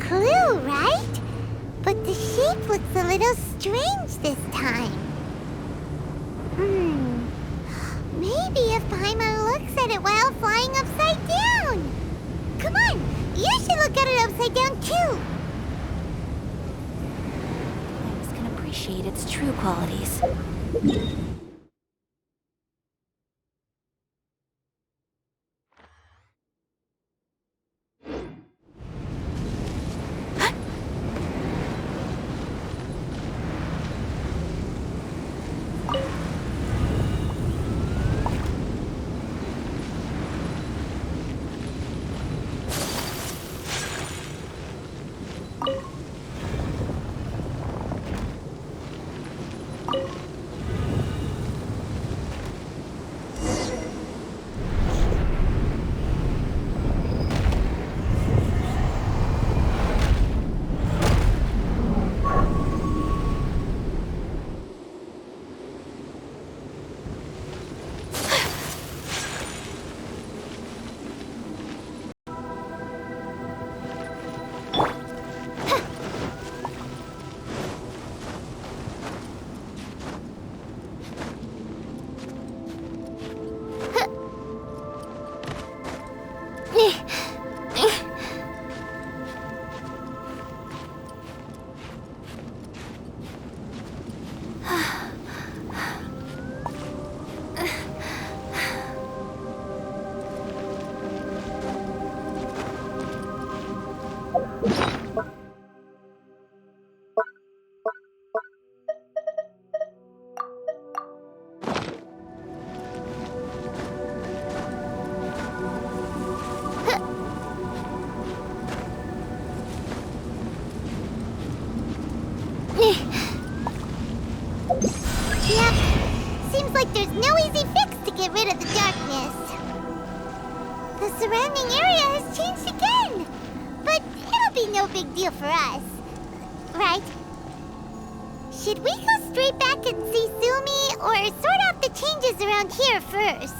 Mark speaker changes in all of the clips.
Speaker 1: clue, right? But the shape looks a little strange this time. Maybe if Paimon looks at it while flying upside down. Come on, you should look at it upside down too.
Speaker 2: Players can appreciate its true qualities.
Speaker 1: Yep. Seems like there's no easy fix to get rid of the darkness. The surrounding area has changed again. But it'll be no big deal for us. Right? Should we go straight back and see Tsumi, or sort out the changes around here first?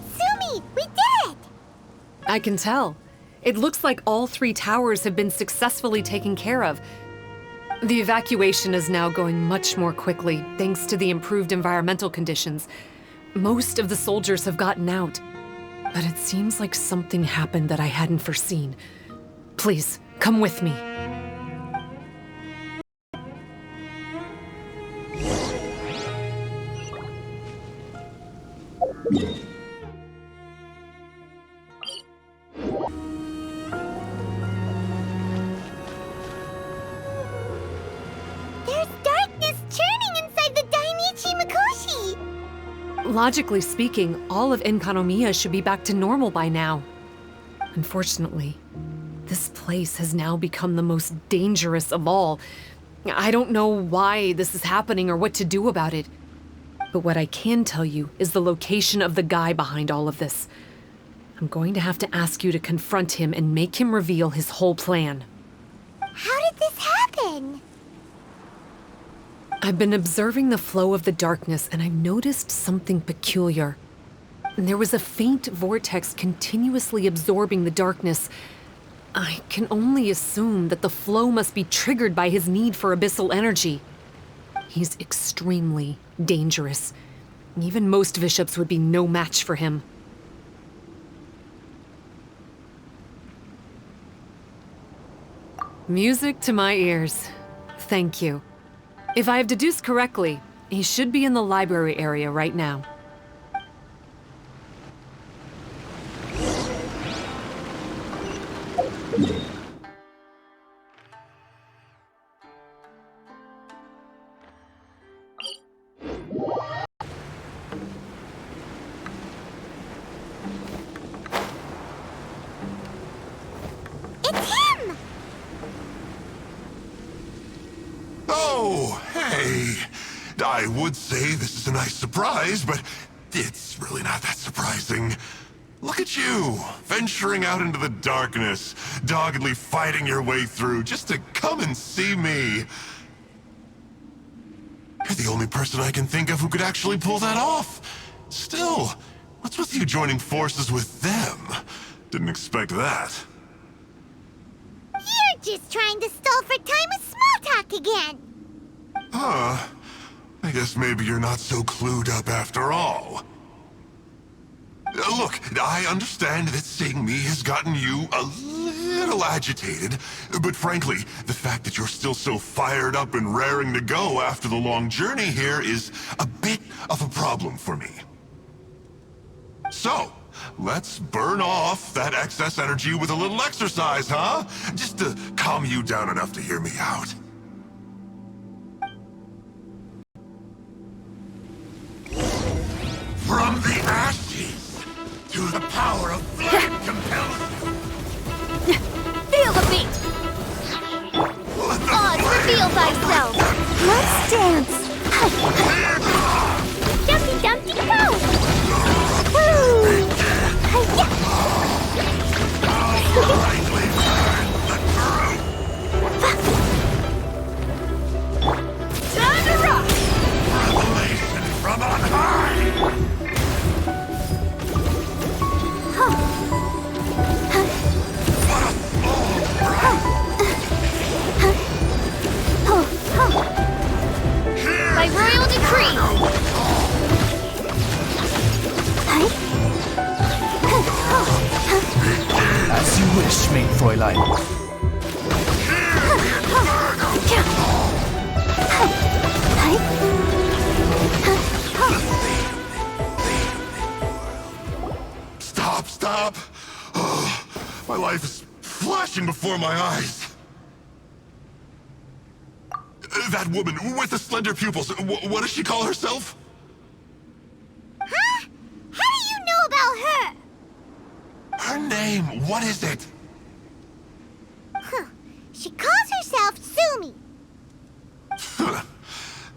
Speaker 1: Tsumi, we did it!
Speaker 3: I can tell. It looks like all 3 towers have been successfully taken care of. The evacuation is now going much more quickly, thanks to the improved environmental conditions. Most of the soldiers have gotten out, but it seems like something happened that I hadn't foreseen. Please, come with me.
Speaker 1: There's darkness churning inside the Dainichi Mikoshi!
Speaker 3: Logically speaking, all of Enkanomiya should be back to normal by now. Unfortunately, this place has now become the most dangerous of all. I don't know why this is happening or what to do about it. But what I can tell you is the location of the guy behind all of this. I'm going to have to ask you to confront him and make him reveal his whole plan.
Speaker 1: How did this happen?
Speaker 3: I've been observing the flow of the darkness, and I've noticed something peculiar. There was a faint vortex continuously absorbing the darkness. I can only assume that the flow must be triggered by his need for abyssal energy. He's extremely dangerous. Even most Vishaps would be no match for him. Music to my ears. Thank you. If I have deduced correctly, he should be in the library area right now.
Speaker 1: It's him!
Speaker 4: Oh, hey. I would say this is a nice surprise, but it's really not that surprising. Look at you, venturing out into the darkness, doggedly fighting your way through just to come and see me. You're the only person I can think of who could actually pull that off. Still, what's with you joining forces with them? Didn't expect that.
Speaker 1: You're just trying to stall for time with small talk again.
Speaker 4: Huh. I guess maybe you're not so clued up after all. Look, I understand that seeing me has gotten you a little agitated, but frankly, the fact that you're still so fired up and raring to go after the long journey here is a bit of a problem for me. So, let's burn off that excess energy with a little exercise, huh? Just to calm you down enough to hear me out. From the ashes to the power of flame compels you.
Speaker 2: Feel the beat! Oz, reveal thyself!
Speaker 1: Let's dance. Dumpty dumpty go! Woo!
Speaker 4: Finally learn the truth.
Speaker 2: Time to rock!
Speaker 4: Revelation from on high.
Speaker 2: By royal decree!
Speaker 5: As you wish, main Fräulein.
Speaker 4: Stop! Oh, my life is flashing before my eyes. That woman with the slender pupils, what does she call herself?
Speaker 1: Huh? How do you know about her?
Speaker 4: Her name, what is it?
Speaker 1: Huh. She calls herself Tsumi.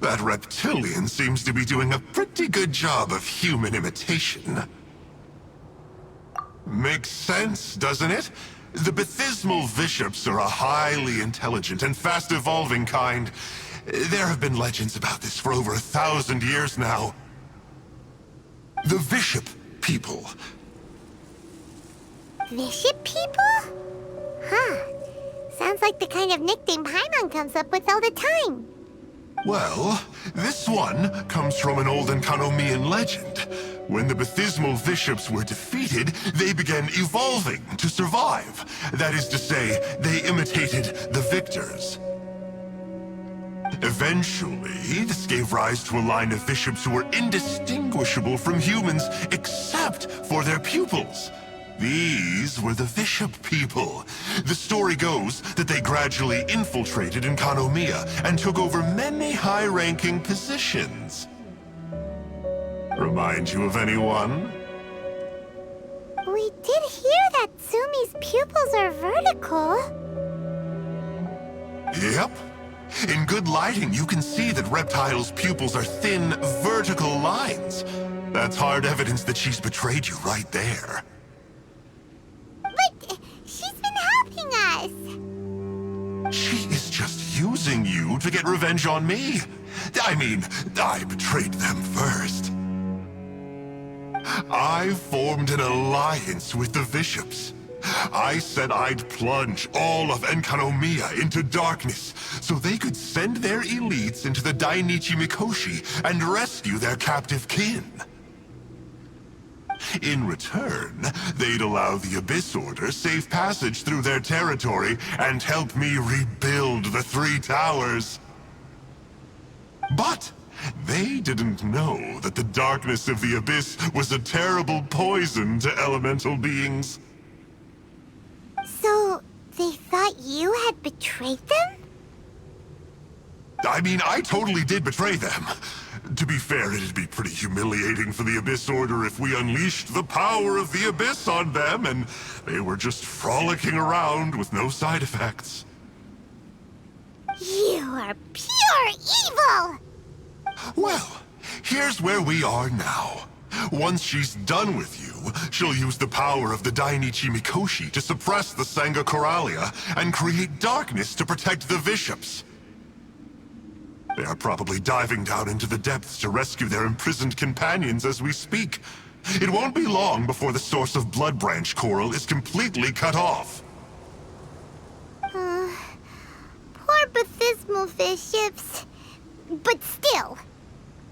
Speaker 4: That reptilian seems to be doing a pretty good job of human imitation. Makes sense, doesn't it? The Bathysmal Vishaps are a highly intelligent and fast-evolving kind. There have been legends about this for over 1,000 years now. The Vishap people.
Speaker 1: Vishap people? Huh. Sounds like the kind of nickname Paimon comes up with all the time.
Speaker 4: Well, this one comes from an old Enkanomiyan legend. When the Bathysmal Vishaps were defeated, they began evolving to survive. That is to say, they imitated the victors. Eventually, this gave rise to a line of Vishaps who were indistinguishable from humans except for their pupils. These were the Vishap people. The story goes that they gradually infiltrated Enkanomiya and took over many high-ranking positions. Remind you of anyone?
Speaker 1: We did hear that Tsumi's pupils are vertical.
Speaker 4: Yep. In good lighting, you can see that Reptile's pupils are thin, vertical lines. That's hard evidence that she's betrayed you right there.
Speaker 1: But she's been helping us.
Speaker 4: She is just using you to get revenge on me. I mean, I betrayed them first. I formed an alliance with the Vishaps. I said I'd plunge all of Enkanomiya into darkness so they could send their elites into the Dainichi Mikoshi and rescue their captive kin. In return, they'd allow the Abyss Order safe passage through their territory and help me rebuild the Three Towers. But they didn't know that the darkness of the Abyss was a terrible poison to elemental beings.
Speaker 1: So, thought you had betrayed them?
Speaker 4: I mean, I totally did betray them. To be fair, it'd be pretty humiliating for the Abyss Order if we unleashed the power of the Abyss on them and they were just frolicking around with no side effects.
Speaker 1: You are pure evil!
Speaker 4: Well, here's where we are now. Once she's done with you, she'll use the power of the Dainichi Mikoshi to suppress the Sangha Coralia and create darkness to protect the Vishaps. They are probably diving down into the depths to rescue their imprisoned companions as we speak. It won't be long before the source of Blood Branch Coral is completely cut off.
Speaker 1: Poor Bathysmal Vishaps. But still.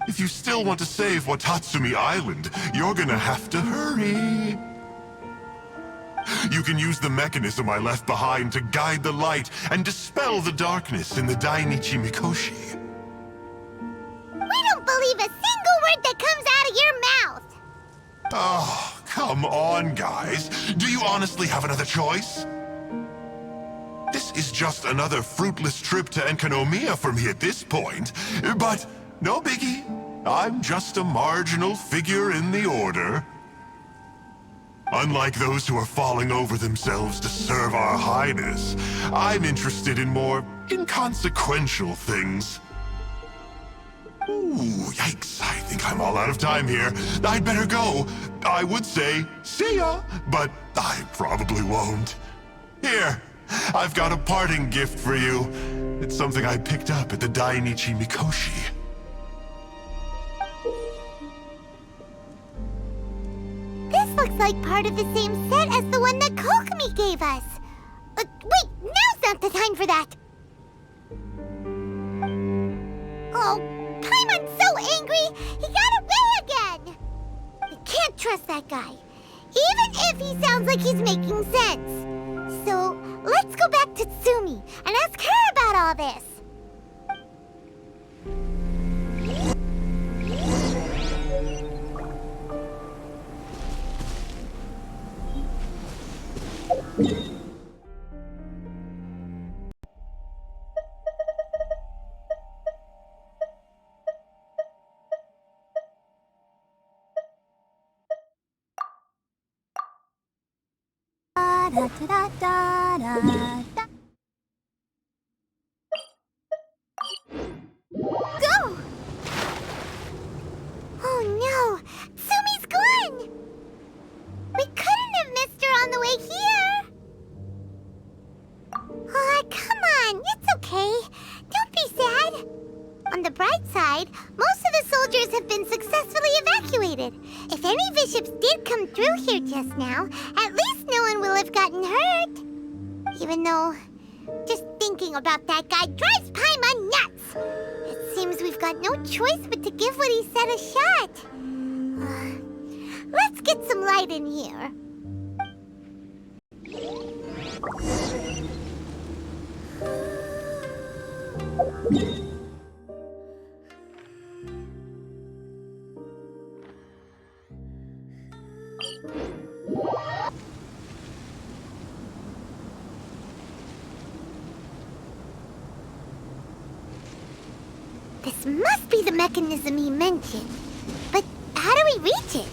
Speaker 4: If you still want to save Watatsumi Island, you're gonna have to hurry. You can use the mechanism I left behind to guide the light and dispel the darkness in the Dainichi Mikoshi.
Speaker 1: We don't believe a single word that comes out of your mouth!
Speaker 4: Oh, come on, guys. Do you honestly have another choice? This is just another fruitless trip to Enkanomiya for me at this point, but no biggie. I'm just a marginal figure in the Order. Unlike those who are falling over themselves to serve our Highness, I'm interested in more inconsequential things. Ooh, yikes. I think I'm all out of time here. I'd better go. I would say, see ya, but I probably won't. Here, I've got a parting gift for you. It's something I picked up at the Dainichi Mikoshi.
Speaker 1: This looks like part of the same set as the one that Kokomi gave us. Wait, now's not the time for that. Oh, Paimon's so angry, he got away again. I can't trust that guy, even if he sounds like he's making sense. So, let's go back to Tsumi and ask her about all this. Go! Oh no! Tsumi's gone! We couldn't have missed her on the way here! Oh, come on! It's okay! Don't be sad! On the bright side, most of the soldiers have been successfully evacuated. If any Vishaps did come through here just now, at least no one will have gotten hurt. Even though, just thinking about that guy drives Paimon nuts! It seems we've got no choice but to give what he said a shot. Let's get some light in here. This must be the mechanism he mentioned. But how do we reach it?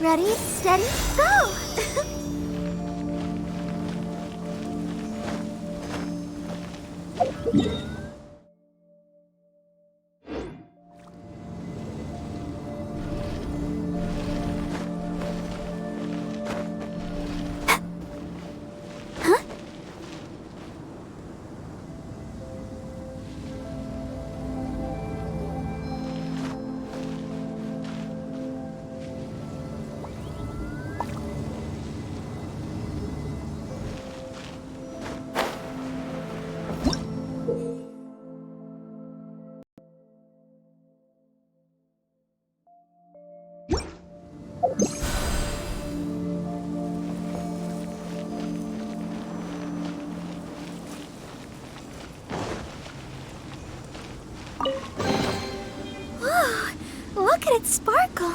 Speaker 1: Ready, steady, go!
Speaker 2: at it sparkle!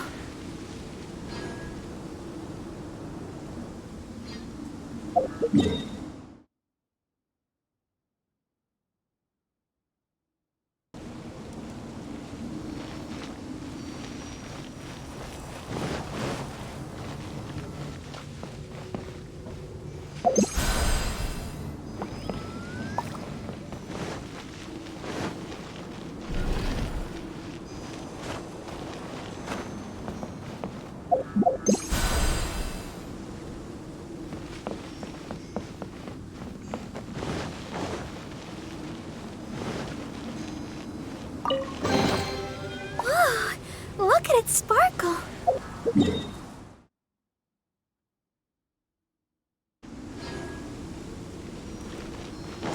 Speaker 2: Look at it sparkle!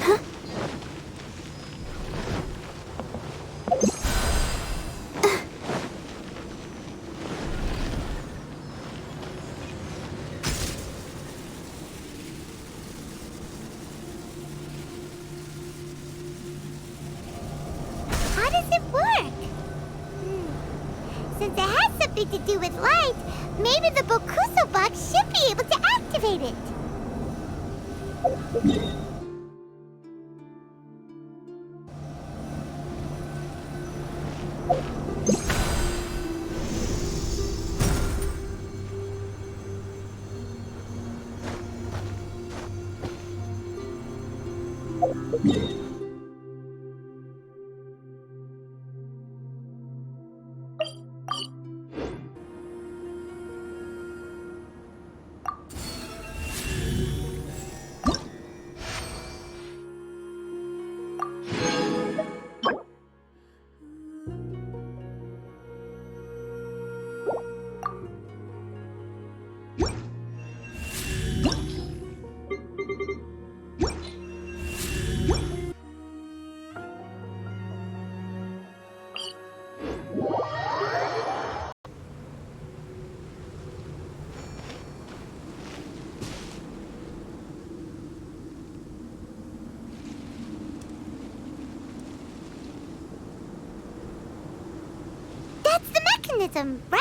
Speaker 2: Huh?
Speaker 1: How does it work? Since it has something to do with light, maybe the Bokuso Box should be able to activate it. That's the mechanism, right?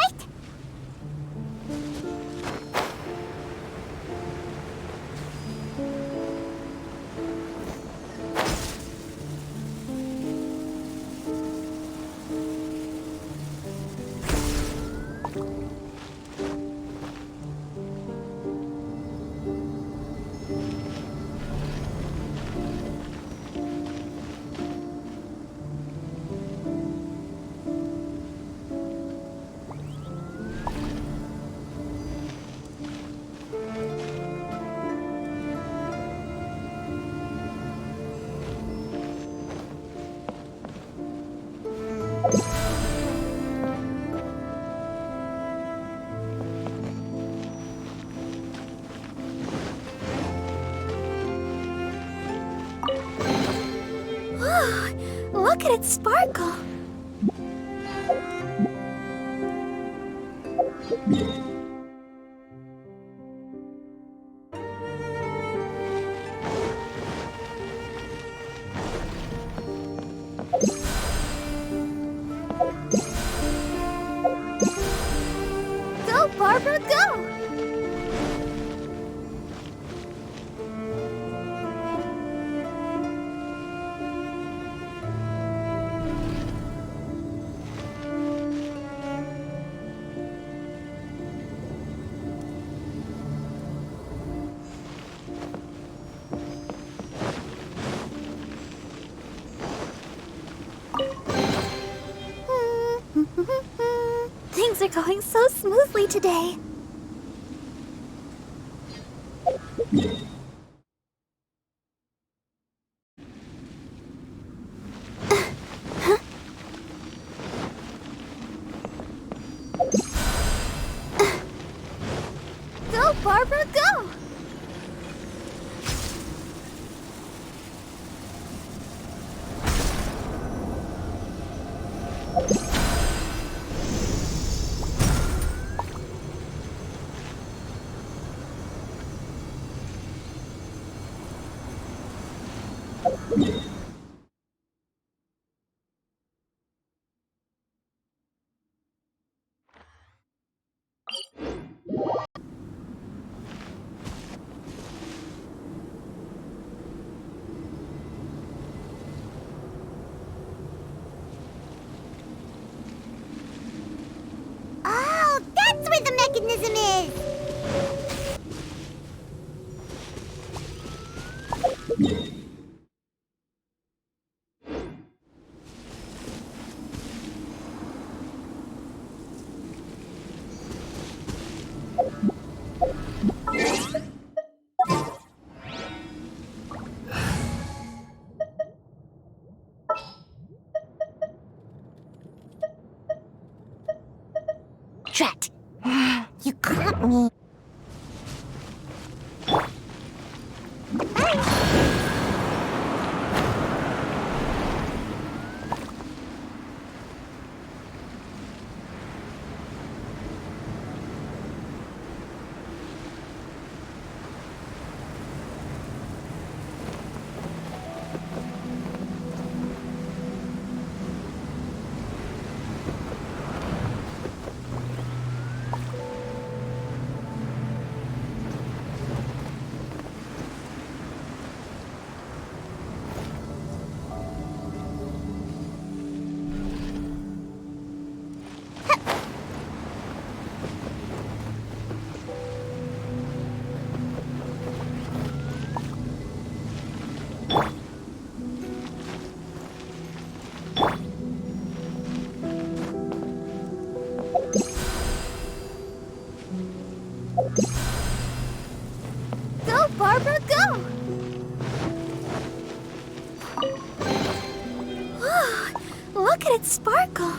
Speaker 2: Look at it sparkle!
Speaker 1: Go, Barbara, go!
Speaker 2: Things are going so smoothly today.
Speaker 1: Go, Barbara, go!
Speaker 2: Drat!
Speaker 1: You caught me. Go, Barbara, go!
Speaker 2: Look at it sparkle!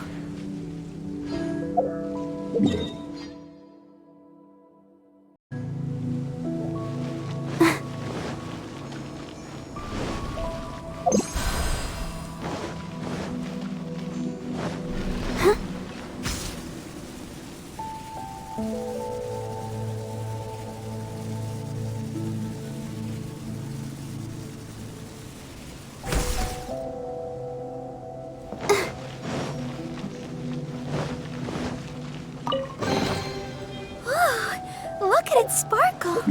Speaker 2: Look at it sparkle!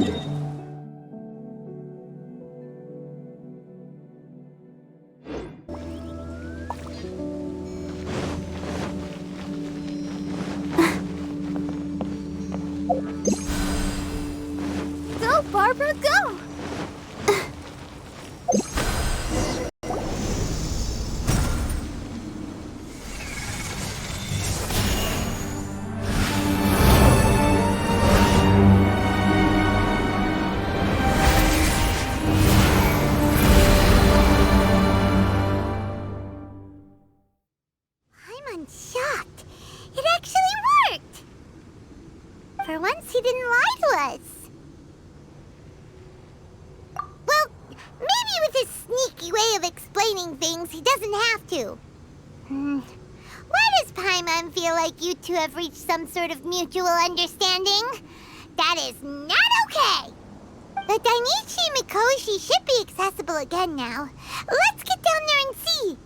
Speaker 1: Go, Barbara, go! I'm shocked. It actually worked! For once, he didn't lie to us. Well, maybe with his sneaky way of explaining things, he doesn't have to. Why does Paimon feel like you two have reached some sort of mutual understanding? That is not okay! The Dainichi Mikoshi should be accessible again now. Let's get down there and see!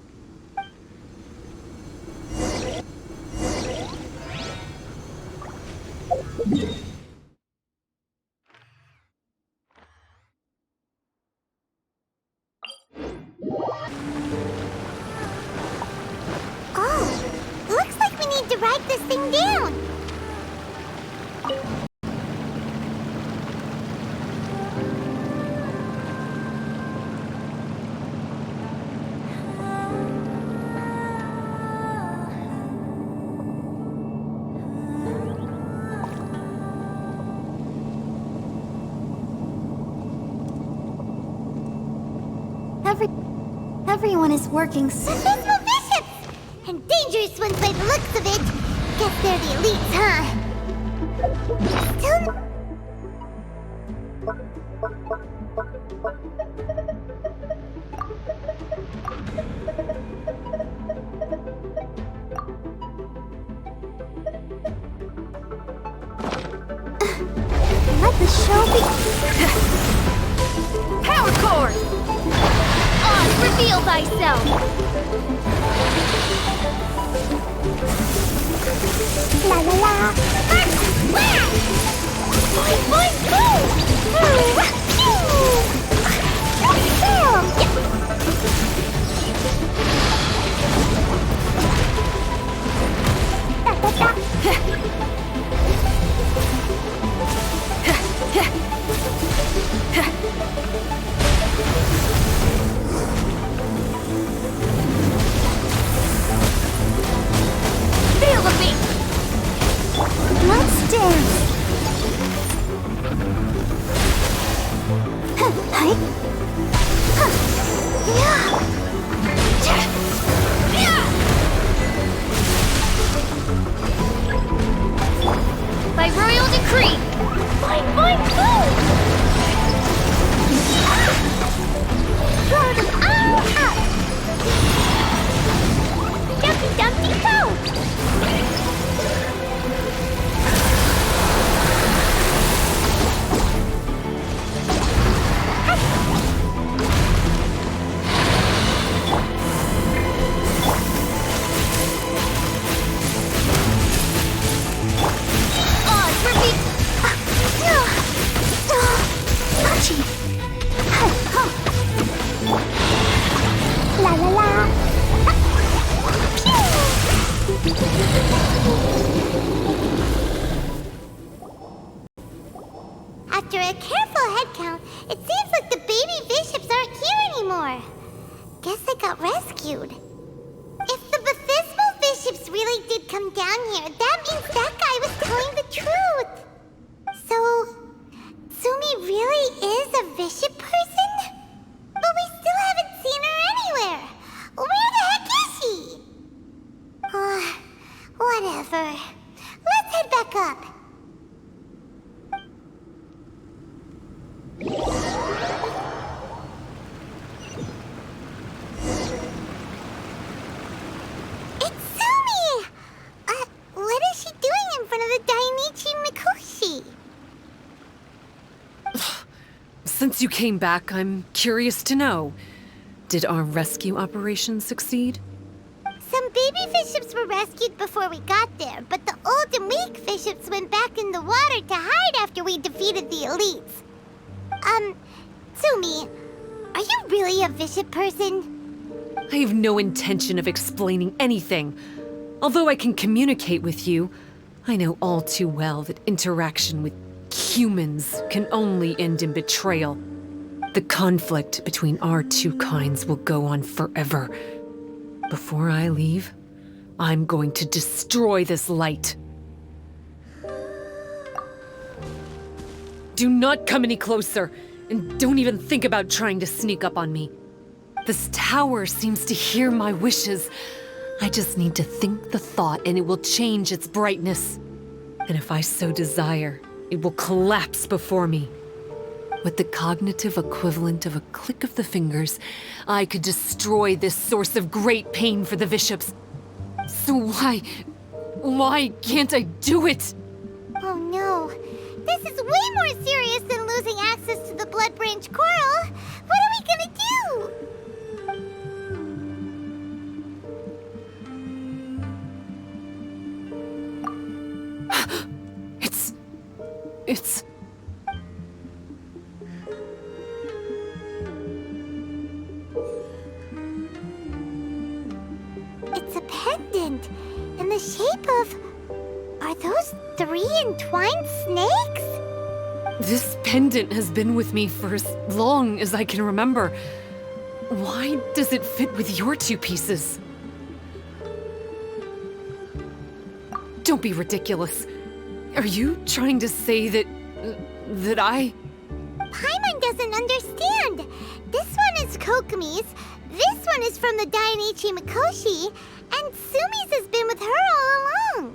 Speaker 1: Oh, looks like we need to write this thing down.
Speaker 2: Everyone is working so...
Speaker 1: Bathysmal Vishaps! And dangerous ones by the looks of it. Guess they're the elites, huh? Still...
Speaker 2: Let the show be... Power core! On, reveal thyself!
Speaker 1: La la la! Where? Boing, boing, boom!
Speaker 2: Feel the beat! Let's dance!
Speaker 1: Guess I got rescued. If the Bathysmal Vishaps really did come down here, that means that guy was telling the truth. So, Tsumi really is a Vishap person? But we still haven't seen her anywhere. Where the heck is she? Whatever. Let's head back up. It's Tsumi! What is she doing in front of the Dainichi Mikoshi?
Speaker 3: Since you came back, I'm curious to know. Did our rescue operation succeed?
Speaker 1: Some baby Vishaps were rescued before we got there, but the old and weak Vishaps went back in the water to hide after we defeated the elites. Tsumi, are you really a Vishap person?
Speaker 3: I have no intention of explaining anything. Although I can communicate with you, I know all too well that interaction with humans can only end in betrayal. The conflict between our two kinds will go on forever. Before I leave, I'm going to destroy this light. Do not come any closer, and don't even think about trying to sneak up on me. This tower seems to hear my wishes. I just need to think the thought and it will change its brightness. And if I so desire, it will collapse before me. With the cognitive equivalent of a click of the fingers, I could destroy this source of great pain for the Vishaps. So why can't I do it?
Speaker 1: Oh no. This is way more serious than losing access to the Blood Branch Coral. What are we gonna do?
Speaker 3: It's...
Speaker 1: It's a pendant in the shape of... Are those 3 entwined snakes?
Speaker 3: This pendant has been with me for as long as I can remember. Why does it fit with your 2 pieces? Don't be ridiculous. Are you trying to say that I...
Speaker 1: Paimon doesn't understand. This one is Kokomi's, this one is from the Dainichi Mikoshi, and Tsumi's has been with her all along.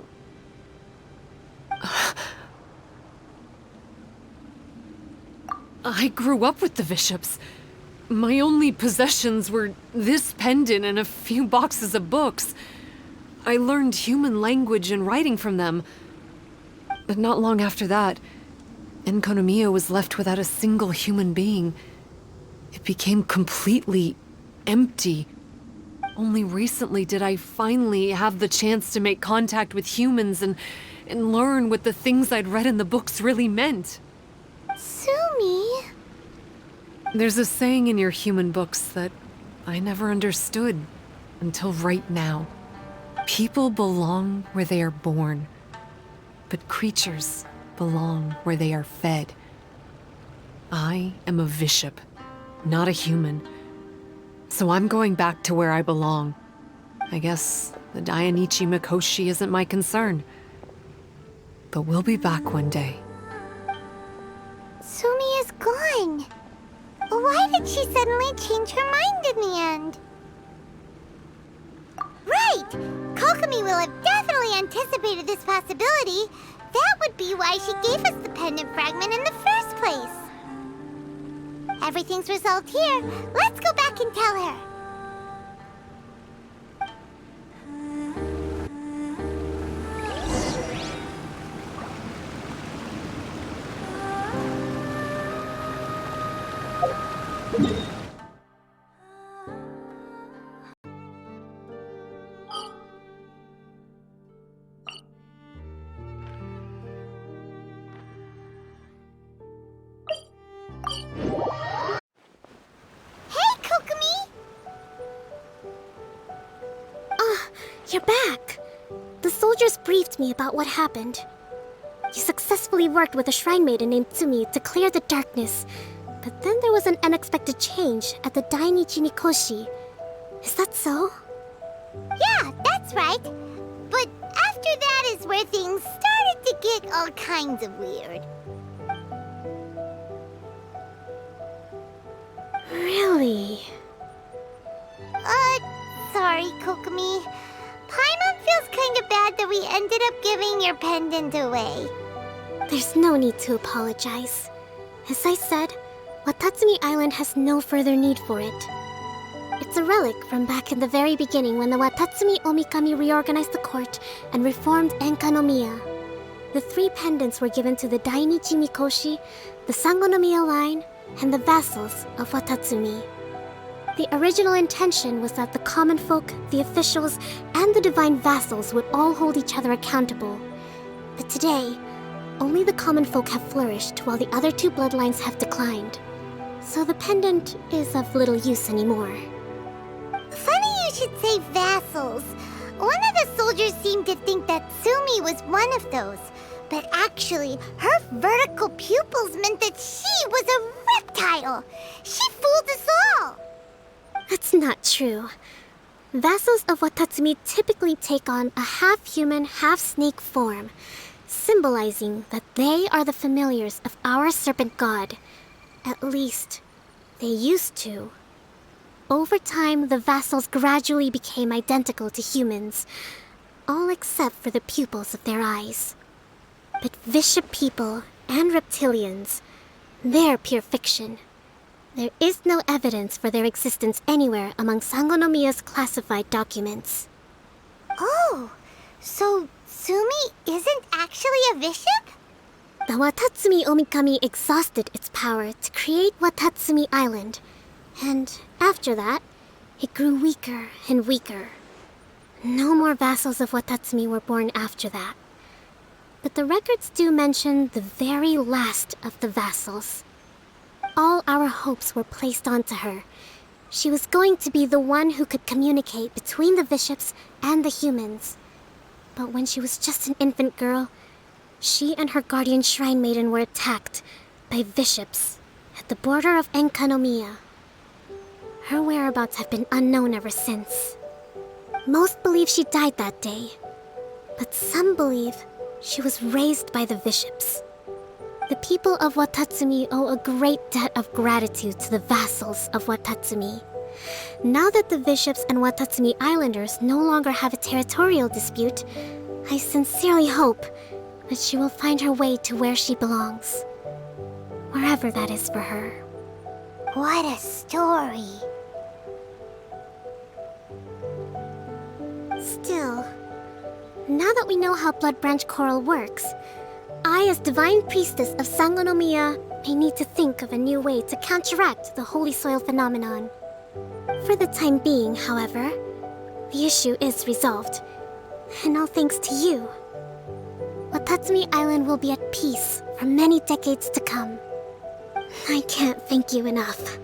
Speaker 3: I grew up with the Vishaps. My only possessions were this pendant and a few boxes of books. I learned human language and writing from them. But not long after that, Enkanomiya was left without a single human being. It became completely empty. Only recently did I finally have the chance to make contact with humans and learn what the things I'd read in the books really meant.
Speaker 1: Tsumi?
Speaker 3: There's a saying in your human books that I never understood until right now. People belong where they are born, but creatures belong where they are fed. I am a Vishap, not a human. So I'm going back to where I belong. I guess the Dainichi Mikoshi isn't my concern. But we'll be back one day.
Speaker 1: Tsumi is gone. Why did she suddenly change her mind in the end? Right! Kokomi will have definitely anticipated this possibility. That would be why she gave us the pendant fragment in the first place. Everything's resolved here. Let's go back and tell her.
Speaker 6: You're back! The soldiers briefed me about what happened. You successfully worked with a shrine maiden named Tsumi to clear the darkness, but then there was an unexpected change at the Dainichi Mikoshi. Is that so?
Speaker 1: Yeah, that's right. But after that is where things started to get all kinds of weird.
Speaker 6: Really?
Speaker 1: Sorry, Kokomi. Paimon feels kinda bad that we ended up giving your pendant away.
Speaker 6: There's no need to apologize. As I said, Watatsumi Island has no further need for it. It's a relic from back in the very beginning when the Watatsumi Omikami reorganized the court and reformed Enkanomiya. The 3 pendants were given to the Dainichi Mikoshi, the Sangonomiya line, and the vassals of Watatsumi. The original intention was that the common folk, the officials, and the divine vassals would all hold each other accountable. But today, only the common folk have flourished while the other 2 bloodlines have declined. So the pendant is of little use anymore.
Speaker 1: Funny you should say vassals. One of the soldiers seemed to think that Tsumi was one of those. But actually, her vertical pupils meant that she was a reptile. She fooled us all.
Speaker 6: That's not true. Vassals of Watatsumi typically take on a half-human, half-snake form, symbolizing that they are the familiars of our serpent god. At least, they used to. Over time, the vassals gradually became identical to humans, all except for the pupils of their eyes. But Vishap people and reptilians, they're pure fiction. There is no evidence for their existence anywhere among Sangonomiya's classified documents.
Speaker 1: Oh, so Tsumi isn't actually a Vishap?
Speaker 6: The Watatsumi Omikami exhausted its power to create Watatsumi Island, and after that, it grew weaker and weaker. No more vassals of Watatsumi were born after that. But the records do mention the very last of the vassals. All our hopes were placed onto her. She was going to be the one who could communicate between the Vishaps and the humans. But when she was just an infant girl, she and her guardian shrine maiden were attacked by Vishaps at the border of Enkanomiya. Her whereabouts have been unknown ever since. Most believe she died that day, but some believe she was raised by the Vishaps. The people of Watatsumi owe a great debt of gratitude to the vassals of Watatsumi. Now that the Vishaps and Watatsumi Islanders no longer have a territorial dispute, I sincerely hope that she will find her way to where she belongs. Wherever that is for her.
Speaker 1: What a story.
Speaker 6: Still, now that we know how Blood Branch Coral works, I, as Divine Priestess of Sangonomiya, may need to think of a new way to counteract the Holy Soil phenomenon. For the time being, however, the issue is resolved, and all thanks to you. Watatsumi Island will be at peace for many decades to come. I can't thank you enough.